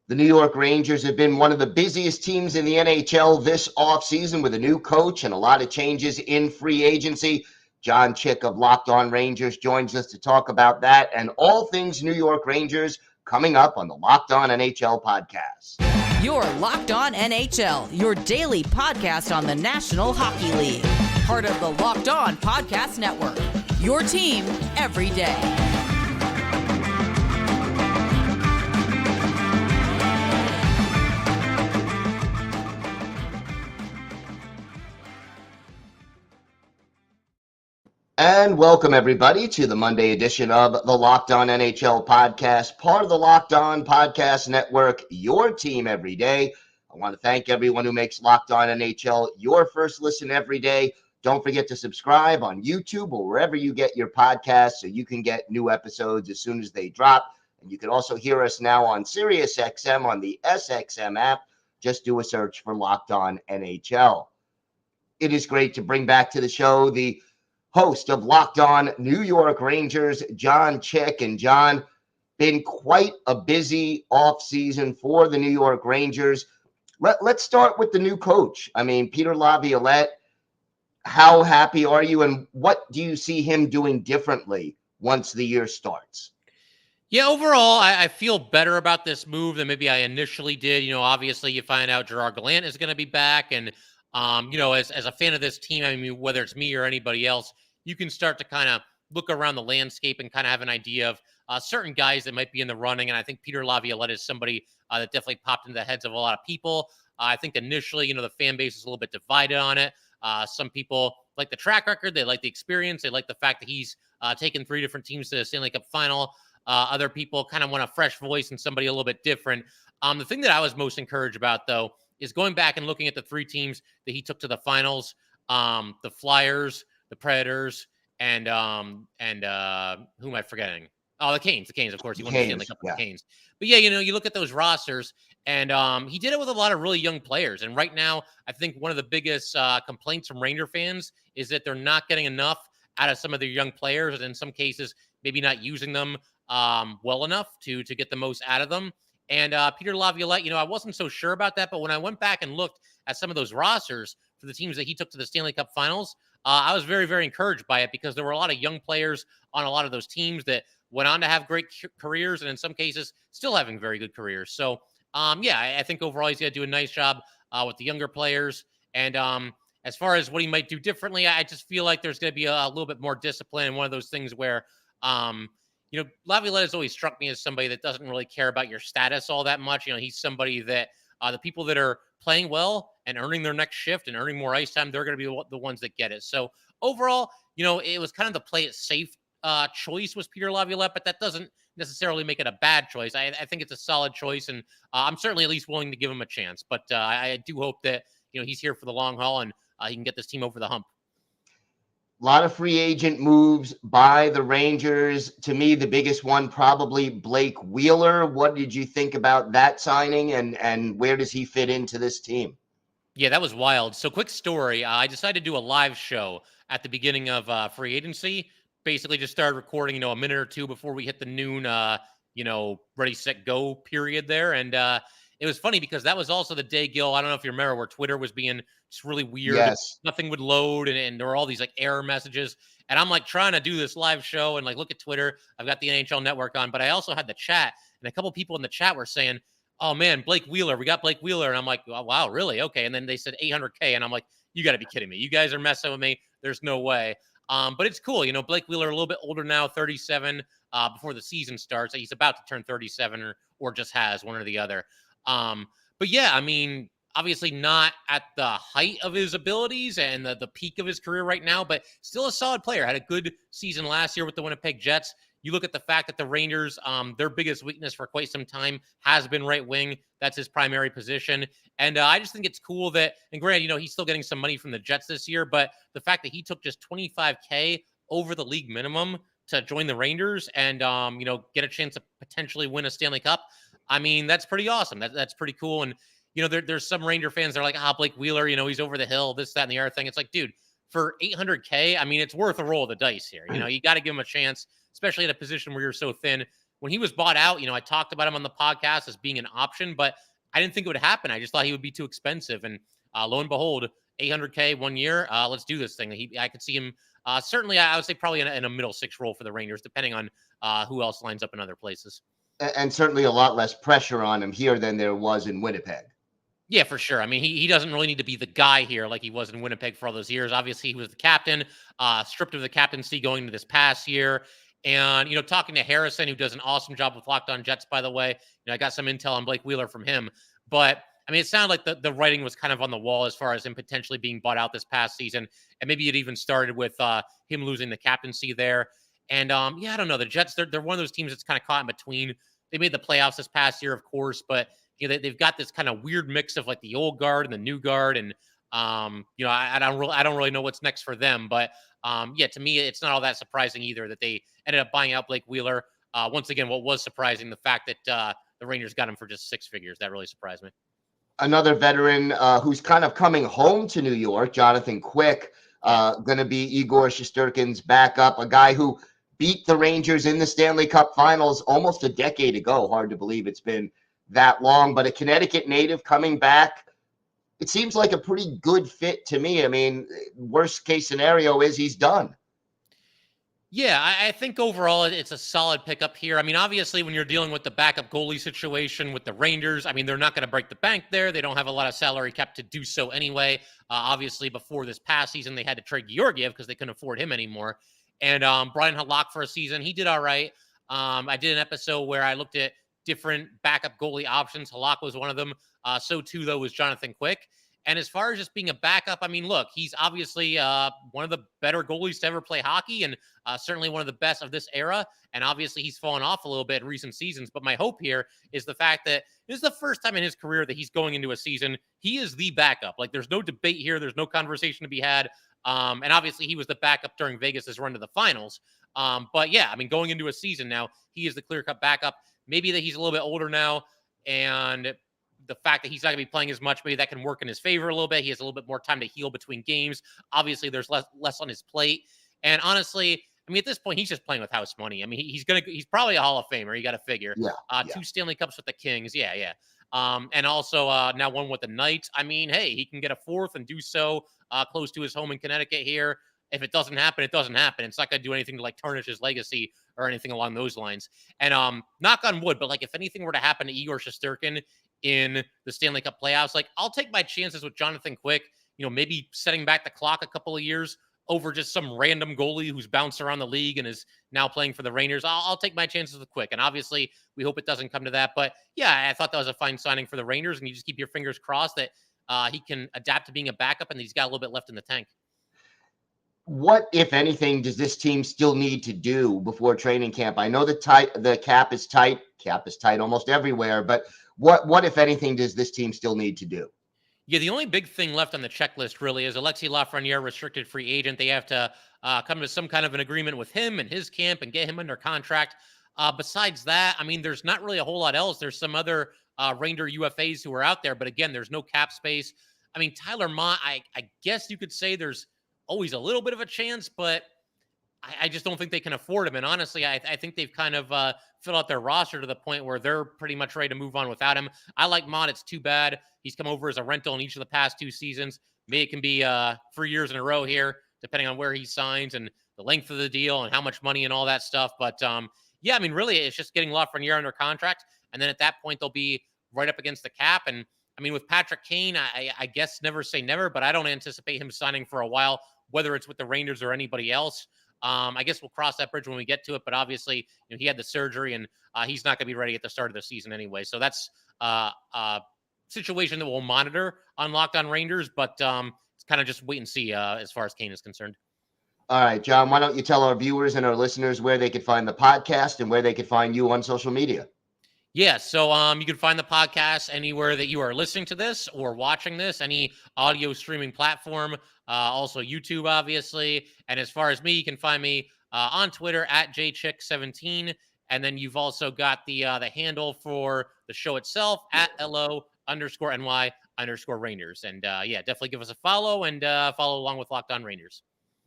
The New York Rangers have been one of the busiest teams in the NHL this offseason with a new coach and a lot of changes in free agency. John Chick of Locked On Rangers joins us to talk about that and all things New York Rangers coming up on the Locked On NHL podcast. You're Locked On NHL, your daily podcast on the National Hockey League. Part of the Locked On Podcast Network, your team every day. And welcome, everybody, to the Monday edition of the Locked On NHL podcast, part of the Locked On Podcast Network, your team every day. I want to thank everyone who makes Locked On NHL your first listen every day. Don't forget to subscribe on YouTube or wherever you get your podcasts so you can get new episodes as soon as they drop. And you can also hear us now on SiriusXM on the SXM app. Just do a search for Locked On NHL. It is great to bring back to the show the host of Locked On New York Rangers, John Chick. And John, been quite a busy offseason for the New York Rangers. Let's start with the new coach. I mean, Peter Laviolette, how happy are you, and what do you see him doing differently once the year starts? Yeah, overall, I feel better about this move than maybe I initially did. Obviously, you find out Gerard Gallant is going to be back. And, as a fan of this team, I mean, whether it's me or anybody else, you can start to kind of look around the landscape and kind of have an idea of certain guys that might be in the running. And I think Peter Laviolette is somebody that definitely popped into the heads of a lot of people. I think initially, the fan base is a little bit divided on it. Some people like the track record. They like the experience. They like the fact that he's taken 3 different teams to the Stanley Cup final. Other people kind of want a fresh voice and somebody a little bit different. The thing that I was most encouraged about, though, is going back and looking at the 3 teams that he took to the finals, the Flyers, the Predators, and who am I forgetting? Oh, the Canes, of course. He won the Stanley Cup with the Canes. But yeah, you look at those rosters, and he did it with a lot of really young players. And right now, I think one of the biggest complaints from Ranger fans is that they're not getting enough out of some of their young players, and in some cases, maybe not using them well enough to get the most out of them. And Peter Laviolette, I wasn't so sure about that, but when I went back and looked at some of those rosters for the teams that he took to the Stanley Cup finals, I was very, very encouraged by it because there were a lot of young players on a lot of those teams that went on to have great careers and in some cases still having very good careers. So, I think overall he's going to do a nice job with the younger players. And as far as what he might do differently, I just feel like there's going to be a little bit more discipline and one of those things where Laviolette has always struck me as somebody that doesn't really care about your status all that much. He's somebody that the people that are playing well and earning their next shift and earning more ice time, they're going to be the ones that get it. So overall, it was kind of the play it safe choice was Peter Laviolette, but that doesn't necessarily make it a bad choice. I think it's a solid choice, and I'm certainly at least willing to give him a chance. But I do hope that he's here for the long haul and he can get this team over the hump. A lot of free agent moves by the Rangers. To me, the biggest one probably Blake Wheeler. What did you think about that signing, and where does he fit into this team? Yeah, that was wild. So quick story. I decided to do a live show at the beginning of free agency. Basically just started recording, a minute or two before we hit the noon, ready, set, go period there. And it was funny because that was also the day, Gil, I don't know if you remember, where Twitter was being just really weird. Yes. Nothing would load and there were all these like error messages. And I'm like trying to do this live show and like look at Twitter. I've got the NHL Network on, but I also had the chat, and a couple people in the chat were saying, "Oh man, Blake Wheeler, we got Blake Wheeler." And I'm like, oh, wow, really? Okay. And then they said 800K. And I'm like, you got to be kidding me. You guys are messing with me. There's no way. But it's cool. Blake Wheeler, a little bit older now, 37 before the season starts. He's about to turn 37 or just has, one or the other. But yeah, I mean, obviously not at the height of his abilities and the peak of his career right now, but still a solid player. Had a good season last year with the Winnipeg Jets. You look at the fact that the Rangers, their biggest weakness for quite some time has been right wing. That's his primary position. And I just think it's cool that, and granted, he's still getting some money from the Jets this year, but the fact that he took just $25K over the league minimum to join the Rangers and, get a chance to potentially win a Stanley Cup, I mean, that's pretty awesome. That's pretty cool. And, there's some Ranger fans that are like, Blake Wheeler, he's over the hill, this, that, and the other thing. It's like, dude, for $800K, I mean, it's worth a roll of the dice here. You got to give him a chance, especially at a position where you're so thin when he was bought out, I talked about him on the podcast as being an option, but I didn't think it would happen. I just thought he would be too expensive. And lo and behold, $800K 1 year. Let's do this thing. I could see him certainly, I would say probably in a middle six role for the Rangers, depending on who else lines up in other places. And certainly a lot less pressure on him here than there was in Winnipeg. Yeah, for sure. I mean, he doesn't really need to be the guy here like he was in Winnipeg for all those years. Obviously, he was the captain, stripped of the captaincy going into this past year. And, talking to Harrison, who does an awesome job with Locked On Jets, by the way, I got some intel on Blake Wheeler from him. But, I mean, it sounded like the writing was kind of on the wall as far as him potentially being bought out this past season. And maybe it even started with him losing the captaincy there. And, I don't know. The Jets, they're one of those teams that's kind of caught in between. They made the playoffs this past year, of course, but they've got this kind of weird mix of like the old guard and the new guard, and I don't really know what's next for them. But to me, it's not all that surprising either that they ended up buying out Blake Wheeler. Once again, what was surprising, the fact that the Rangers got him for just six figures, that really surprised me. Another veteran who's kind of coming home to New York, Jonathan Quick, going to be Igor Shesterkin's backup, a guy who beat the Rangers in the Stanley Cup Finals almost a decade ago. Hard to believe it's been that long, but a Connecticut native coming back. It seems like a pretty good fit to me. I mean, worst case scenario is he's done. Yeah, I think overall it's a solid pickup here. I mean, obviously, when you're dealing with the backup goalie situation with the Rangers, I mean, they're not going to break the bank there. They don't have a lot of salary cap to do so anyway. Obviously, before this past season, they had to trade Georgiev because they couldn't afford him anymore. And Brian Halak for a season, he did all right. I did an episode where I looked at different backup goalie options. Halak was one of them. So too, though, was Jonathan Quick. And as far as just being a backup, I mean, look, he's obviously one of the better goalies to ever play hockey, and certainly one of the best of this era. And obviously, he's fallen off a little bit in recent seasons. But my hope here is the fact that this is the first time in his career that he's going into a season. He is the backup. Like, there's no debate here. There's no conversation to be had. And obviously, he was the backup during Vegas's run to the finals. But yeah, I mean, going into a season now, he is the clear-cut backup. Maybe that he's a little bit older now, and the fact that he's not going to be playing as much, maybe that can work in his favor a little bit. He has a little bit more time to heal between games. Obviously, there's less on his plate. And honestly, I mean, at this point, he's just playing with house money. I mean, he's probably a Hall of Famer. You got to figure. Yeah. 2 Stanley Cups with the Kings. Yeah. And also now one with the Knights. I mean, hey, he can get a 4th and do so close to his home in Connecticut here. If it doesn't happen, it doesn't happen. It's not going to do anything to like tarnish his legacy or anything along those lines. And knock on wood, but like if anything were to happen to Igor Shesterkin in the Stanley Cup playoffs, like I'll take my chances with Jonathan Quick, maybe setting back the clock a couple of years over just some random goalie who's bounced around the league and is now playing for the Rangers. I'll take my chances with Quick. And obviously we hope it doesn't come to that, but yeah, I thought that was a fine signing for the Rangers, and you just keep your fingers crossed that he can adapt to being a backup and he's got a little bit left in the tank. What, if anything, does this team still need to do before training camp? I know the cap is tight. Cap is tight almost everywhere, but what, if anything, does this team still need to do? Yeah, the only big thing left on the checklist really is Alexis Lafreniere, restricted free agent. They have to come to some kind of an agreement with him and his camp and get him under contract. Besides that, I mean, there's not really a whole lot else. There's some other Ranger UFAs who are out there, but again, there's no cap space. I mean, Tyler Mott, I guess you could say there's always a little bit of a chance, but I just don't think they can afford him. And honestly, I think they've kind of filled out their roster to the point where they're pretty much ready to move on without him. I like Mott. It's too bad he's come over as a rental in each of the past 2 seasons. Maybe it can be 3 years in a row here, depending on where he signs and the length of the deal and how much money and all that stuff. But yeah, I mean, really, it's just getting Lafreniere under contract. And then at that point, they'll be right up against the cap. And I mean, with Patrick Kane, I guess never say never, but I don't anticipate him signing for a while, whether it's with the Rangers or anybody else. I guess we'll cross that bridge when we get to it, but obviously, he had the surgery and he's not going to be ready at the start of the season anyway. So that's a situation that we'll monitor on Locked On Rangers, but it's kind of just wait and see as far as Kane is concerned. All right, John, why don't you tell our viewers and our listeners where they could find the podcast and where they could find you on social media? Yeah, so you can find the podcast anywhere that you are listening to this or watching this, any audio streaming platform, also YouTube, obviously. And as far as me, you can find me on Twitter at jchick17. And then you've also got the handle for the show itself at LO_NY_Rangers. And yeah, definitely give us a follow and follow along with Locked On Rangers.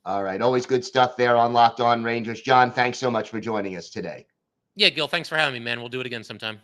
All right, always good stuff there on Locked On Rangers. John, thanks so much for joining us today. Yeah, Gil, thanks for having me, man. We'll do it again sometime.